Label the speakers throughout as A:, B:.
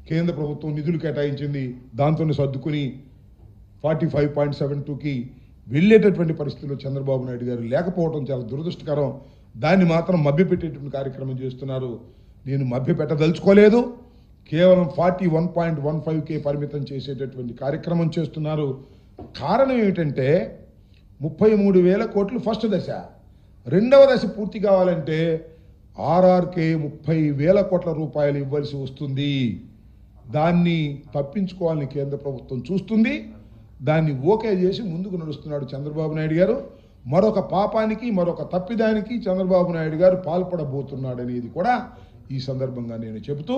A: కేంద్ర ప్రభుత్వం నిధులు కేటాయించింది, దాంతోనే సర్దుకుని 45.72కి వెళ్ళేటటువంటి పరిస్థితుల్లో చంద్రబాబు నాయుడు గారు లేకపోవడం చాలా దురదృష్టకరం. దాన్ని మాత్రం మభ్యపెట్టేటువంటి కార్యక్రమం చేస్తున్నారు. నేను మభ్యపెట్టదలుచుకోలేదు. కేవలం 41.15కే పరిమితం చేసేటటువంటి కార్యక్రమం చేస్తున్నారు. కారణం ఏమిటంటే 33,000 కోట్లు ఫస్ట్ దశ. రెండవ దశ పూర్తి కావాలంటే ఆర్ఆర్కే 30,000 కోట్ల రూపాయలు ఇవ్వాల్సి వస్తుంది. దాన్ని తప్పించుకోవాలని కేంద్ర ప్రభుత్వం చూస్తుంది. దాన్ని ఓకే చేసి ముందుకు నడుస్తున్నాడు చంద్రబాబు నాయుడు గారు. మరొక పాపానికి, మరొక తప్పిదానికి చంద్రబాబు నాయుడు గారు పాల్పడబోతున్నాడు అనేది కూడా ఈ సందర్భంగా నేను చెబుతూ,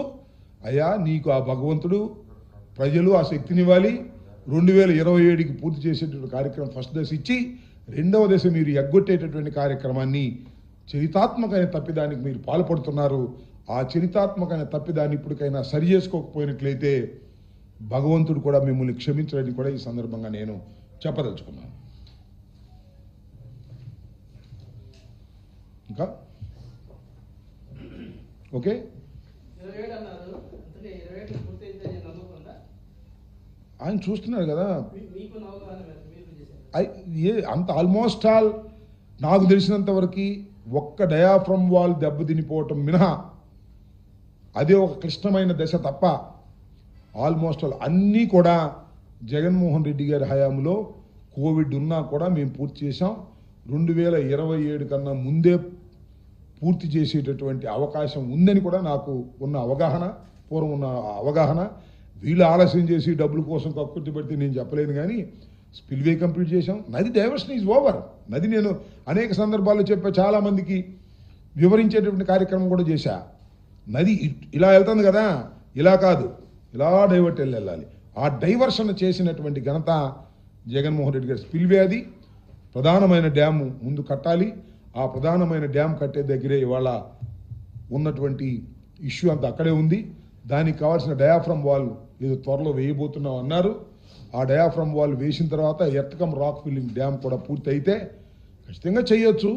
A: అయ్యా నీకు ఆ భగవంతుడు, ప్రజలు ఆ శక్తినివ్వాలి. 2027కి పూర్తి చేసేటువంటి కార్యక్రమం ఫస్ట్ దశ ఇచ్చి, రెండవ దశ మీరు ఎగ్గొట్టేటటువంటి కార్యక్రమాన్ని, చరితాత్మకమైన తప్పిదానికి మీరు పాల్పడుతున్నారు. ఆ చరితాత్మకమైన తప్పిదాన్ని ఇప్పటికైనా సరి చేసుకోకపోయినట్లయితే భగవంతుడు కూడా మిమ్మల్ని క్షమించడానికి కూడా ఈ సందర్భంగా నేను చెప్పదలుచుకున్నాను. ఇంకా ఓకే, ఆయన చూస్తున్నారు కదా. అంత ఆల్మోస్ట్ ఆల్ నాకు తెలిసినంత వరకు ఒక్క డయాఫ్రమ్ వాల్ దెబ్బతినిపోవటం మినహా అదే ఒక క్లిష్టమైన దశ తప్ప ఆల్మోస్ట్ ఆల్ అన్నీ కూడా జగన్మోహన్ రెడ్డి గారి హయాంలో కోవిడ్ ఉన్నా కూడా మేము పూర్తి చేశాం. 2027 కన్నా ముందే పూర్తి చేసేటటువంటి అవకాశం ఉందని కూడా నాకు ఉన్న అవగాహన, పూర్వం ఉన్న అవగాహన. వీళ్ళు ఆలస్యం చేసి డబ్బుల కోసం కక్కుర్తి పెడితే నేను చెప్పలేను, కానీ స్పిల్వే కంప్లీట్ చేశాం. నది డైవర్షన్ ఈజ్ ఓవర్. నది నేను అనేక సందర్భాల్లో చెప్పా, చాలామందికి వివరించేటటువంటి కార్యక్రమం కూడా చేశా. నది ఇలా వెళ్తుంది కదా, ఇలా కాదు, ఇలా డైవర్ట్ వెళ్ళాలి. ఆ డైవర్షన్ చేసినటువంటి ఘనత జగన్మోహన్ రెడ్డి గారి. స్పిల్వే అది ప్రధానమైన డ్యాము ముందు కట్టాలి. ఆ ప్రధానమైన డ్యామ్ కట్టే దగ్గరే ఇవాళ ఉన్నటువంటి ఇష్యూ అంతా అక్కడే ఉంది. దానికి కావాల్సిన డయాఫ్రమ్ వాల్ ఏదో త్వరలో వేయబోతున్నాం అన్నారు. ఆ డయాఫ్రమ్ వాల్ వేసిన తర్వాత ఎర్తకం రాక్ ఫిల్లింగ్ డ్యామ్ కూడా పూర్తి అయితే ఖచ్చితంగా చేయొచ్చు.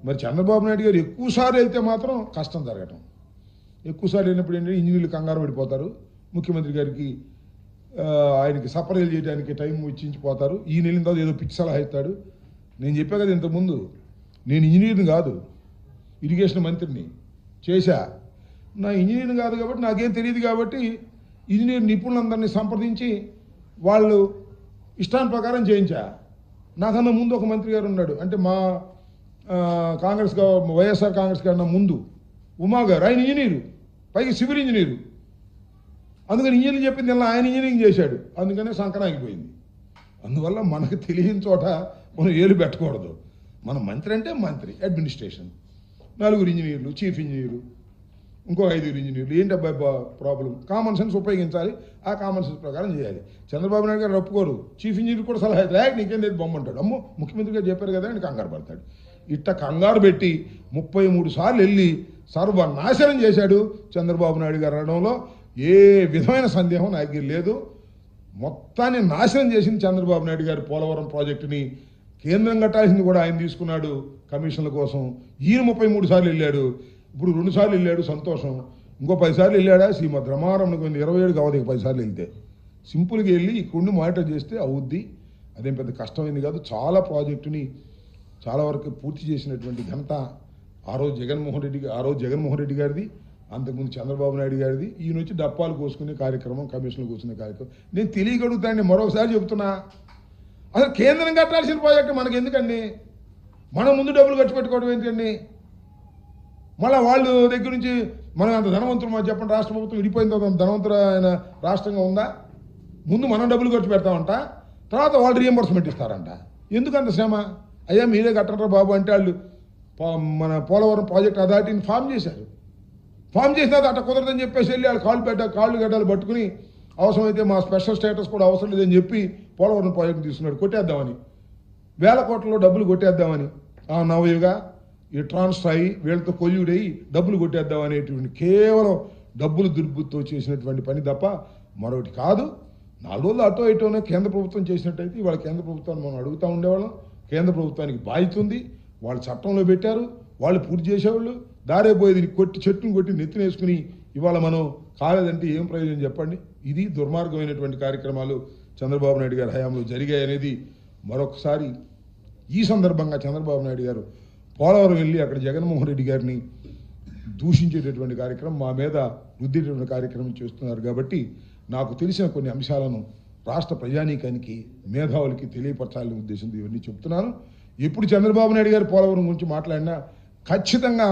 A: మరి చంద్రబాబు నాయుడు గారు ఎక్కువసార్లు వెళ్తే మాత్రం కష్టం జరగటం. ఎక్కువసార్లు వెళ్ళినప్పుడు ఏంటంటే ఇంజనీర్లు కంగారు పడిపోతారు. ముఖ్యమంత్రి గారికి ఆయనకి సపరేలు చేయడానికి టైం ఇచ్చించిపోతారు. ఈయన వెళ్ళిన తర్వాత ఏదో పిచ్చి సలహా ఇస్తాడు. నేను చెప్పా కదా ఇంతకుముందు, నేను ఇంజనీర్ని కాదు, ఇరిగేషన్ మంత్రిని చేశా. నా ఇంజనీర్ని కాదు కాబట్టి నాకేం తెలియదు కాబట్టి ఇంజనీర్ నిపుణులందరినీ సంప్రదించి వాళ్ళు ఇష్టాన్ని ప్రకారం చేయించా. నాకన్నా ముందు ఒక మంత్రి గారు ఉన్నాడు, అంటే మా కాంగ్రెస్ వైఎస్ఆర్ కాంగ్రెస్ కన్నా ముందు ఉమా గారు, ఆయన ఇంజనీరు, పైకి సివిల్ ఇంజనీరు. అందుకని ఇంజనీరింగ్ చెప్పింది ఇలా ఆయన ఇంజనీరింగ్ చేశాడు, అందుకనే సంకరాగిపోయింది. అందువల్ల మనకు తెలియని చోట మనం ఏలు పెట్టకూడదు. మన మంత్రి అంటే మంత్రి, అడ్మినిస్ట్రేషన్, 4 ఇంజనీర్లు, చీఫ్ ఇంజనీరు, ఇంకో 5 ఇంజనీర్లు. ఏంటి అబ్బాయి ప్రాబ్లం? కామన్ సెన్స్ ఉపయోగించాలి, ఆ కామన్ సెన్స్ ప్రకారం చేయాలి. చంద్రబాబు నాయుడు గారు ఒప్పుకోరు. చీఫ్ ఇంజనీర్ కూడా సలహా అయితే నీకేం లేదు బొమ్మంటాడు. అమ్మో ముఖ్యమంత్రి గారు చెప్పారు కదా అని కంగారు పడతాడు. ఇట్ట కంగారు పెట్టి 33 సార్లు వెళ్ళి సర్వనాశనం చేశాడు చంద్రబాబు నాయుడు గారు అనడంలో ఏ విధమైన సందేహం నాకు లేదు. మొత్తాన్ని నాశనం చేసింది చంద్రబాబు నాయుడు గారు. పోలవరం ప్రాజెక్టుని కేంద్రం కట్టాల్సింది కూడా ఆయన తీసుకున్నాడు కమిషన్ల కోసం. ఈయన 33 సార్లు వెళ్ళాడు. ఇప్పుడు 2 సార్లు వెళ్ళాడు, సంతోషం. ఇంకో 10 సార్లు వెళ్ళాడా? శ్రీమద్ రమారం 27 కావదు, 10 సార్లు వెళ్తే సింపుల్గా వెళ్ళి ఇక్కడిని మానిటర్ చేస్తే అవుద్ది. అదేం పెద్ద కష్టమైంది కాదు. చాలా ప్రాజెక్టుని చాలా వరకు పూర్తి చేసినటువంటి ఘనత ఆ రోజు జగన్మోహన్ రెడ్డి గారిది, అంతకుముందు చంద్రబాబు నాయుడు గారిది. ఈయన వచ్చి డప్పాలు కోసుకునే కార్యక్రమం, కమిషన్లు కూర్చునే కార్యక్రమం. నేను తెలియగలుగుతానండి, మరొకసారి చెబుతున్నా, అసలు కేంద్రం కట్టాల్సిన ప్రాజెక్టు మనకు ఎందుకండి? మనం ముందు డబ్బులు ఖర్చు పెట్టుకోవడం ఏంటండి? మళ్ళీ వాళ్ళ దగ్గర నుంచి మనం అంత ధనవంతులు మాకు చెప్పండి. రాష్ట్ర ప్రభుత్వం విడిపోయిన తర్వాత ధనవంతులైన రాష్ట్రంగా ఉందా? ముందు మనం డబ్బులు ఖర్చు పెడతామంట, తర్వాత వాళ్ళు రీఎంబర్స్మెంట్ ఇస్తారంట. ఎందుకు అంత శ్రమ? అయ్యా మీరే కట్టంటారా బాబు అంటే వాళ్ళు మన పోలవరం ప్రాజెక్ట్ అథారిటీని ఫామ్ చేశారు. ఫామ్ చేసిన అట్ట కుదరదని చెప్పేసి వెళ్ళి వాళ్ళు కాళ్ళు గడ్డలు పట్టుకుని అవసరమైతే మా స్పెషల్ స్టేటస్ కూడా అవసరం లేదని చెప్పి పోలవరం ప్రాజెక్ట్ తీసుకున్నాడు. కొట్టేద్దామని, 1000 కోట్లలో డబ్బులు కొట్టేద్దామని, నవయుగా ఈ ట్రాన్స్ఫర్ అయ్యి వీళ్ళతో కొల్యూడయ్యి డబ్బులు కొట్టేద్దామనేటువంటి కేవలం డబ్బులు దుర్బుద్ధితో చేసినటువంటి పని తప్ప మరొకటి కాదు. 4 రోజులు అటో ఇటోనే కేంద్ర ప్రభుత్వం చేసినట్టయితే ఇవాళ కేంద్ర ప్రభుత్వాన్ని మనం అడుగుతూ ఉండేవాళ్ళం. కేంద్ర ప్రభుత్వానికి బాధ్యత ఉంది, వాళ్ళు చట్టంలో పెట్టారు, వాళ్ళు పూర్తి చేసేవాళ్ళు. దారే పోయేది చెట్టును కొట్టి నెత్తినేసుకుని ఇవాళ మనం కాలేదంటే ఏం ప్రయోజనం చెప్పండి. ఇది దుర్మార్గమైనటువంటి కార్యక్రమాలు చంద్రబాబు నాయుడు గారి హయాంలో జరిగాయనేది మరొకసారి ఈ సందర్భంగా చంద్రబాబు నాయుడు గారు పోలవరం వెళ్ళి అక్కడ జగన్మోహన్ రెడ్డి గారిని దూషించేటటువంటి కార్యక్రమం, మా మీద రుద్దేటటువంటి కార్యక్రమం చేస్తున్నారు. కాబట్టి నాకు తెలిసిన కొన్ని అంశాలను రాష్ట్ర ప్రజానీకానికి, మేధావులకి తెలియపరచాలనే ఉద్దేశంతో ఇవన్నీ చెప్తున్నాను. ఎప్పుడు చంద్రబాబు నాయుడు గారు పోలవరం గురించి మాట్లాడినా ఖచ్చితంగా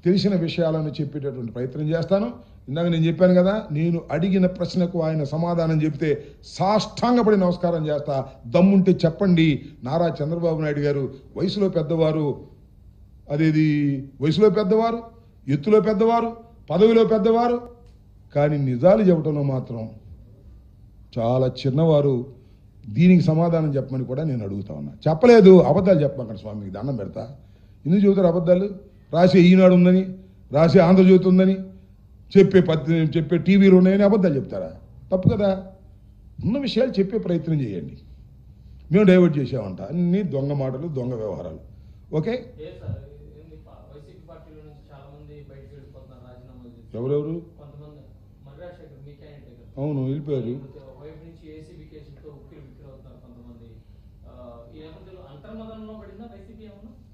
A: తెలిసిన విషయాలను చెప్పేటటువంటి ప్రయత్నం చేస్తాను. ఇందాక నేను చెప్పాను కదా, నేను అడిగిన ప్రశ్నకు ఆయన సమాధానం చెబితే సాష్టాంగపడి నమస్కారం చేస్తా. దమ్ముంటే చెప్పండి, నారా చంద్రబాబు నాయుడు గారు వయసులో పెద్దవారు, అదేది వయసులో పెద్దవారు, ఎత్తులో పెద్దవారు, పదవిలో పెద్దవారు, కానీ నిజాలు చెప్పడంలో మాత్రం చాలా చిన్నవారు. దీనికి సమాధానం చెప్పమని కూడా నేను అడుగుతా ఉన్నా. చెప్పలేదు, అబద్ధాలు చెప్పమాకండి స్వామికి దండం పెడతా. ఎందుకు చెబుతారు అబద్ధాలు? రాసే ఈనాడు ఉందని, రాసే ఆంధ్రజ్యోతి ఉందని, చెప్పే టీవీలు ఉన్నాయని అబద్ధాలు చెప్తారా? తప్పు కదా. ఉన్న విషయాలు చెప్పే ప్రయత్నం చేయండి. మేము డైవర్ట్ చేసామంట, అన్ని దొంగ మాటలు, దొంగ వ్యవహారాలు. ఓకే, ఎవరెవరు? అవును, వెళ్ళిపోయారు.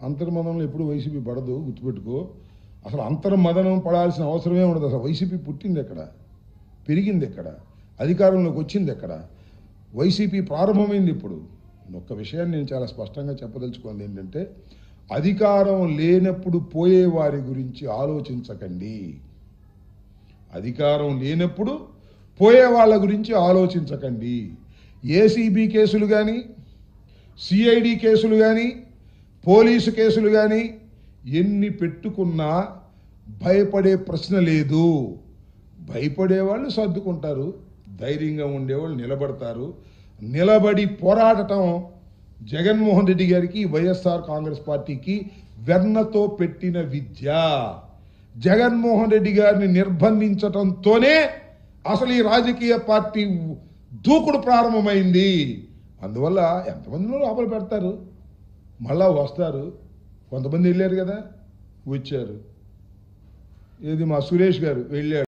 A: అంతర్మదనంలో ఎప్పుడు వైసీపీ పడదు, గుర్తుపెట్టుకో. అసలు అంతర్మదనం పడాల్సిన అవసరమే ఉండదు. అసలు వైసీపీ పుట్టింది ఎక్కడ, పెరిగింది ఎక్కడ, అధికారంలోకి వచ్చింది ఎక్కడ? వైసీపీ ప్రారంభమైంది ఇప్పుడు. ఒక్క విషయాన్ని నేను చాలా స్పష్టంగా చెప్పదలుచుకోండి, ఏంటంటే అధికారం లేనప్పుడు పోయే వారి గురించి ఆలోచించకండి. అధికారం లేనప్పుడు పోయే వాళ్ళ గురించి ఆలోచించకండి. ఏసీబీ కేసులు కానీ, సిఐడి కేసులు కానీ, పోలీసు కేసులు కానీ ఎన్ని పెట్టుకున్నా భయపడే ప్రశ్న లేదు. భయపడేవాళ్ళు సర్దుకుంటారు, ధైర్యంగా ఉండేవాళ్ళు నిలబడతారు. నిలబడి పోరాడటం జగన్మోహన్ రెడ్డి గారికి, వైఎస్ఆర్ కాంగ్రెస్ పార్టీకి వెన్నతో పెట్టిన విద్య. జగన్మోహన్ రెడ్డి గారిని నిర్బంధించటంతోనే అసలు ఈ రాజకీయ పార్టీ దూకుడు ప్రారంభమైంది. అందువల్ల ఎంతమందిలో లోపల పెడతారు, మళ్ళా వస్తారు. కొంతమంది వెళ్ళారు కదా, వచ్చారు. ఏది మా సురేష్ గారు వెళ్ళాడు.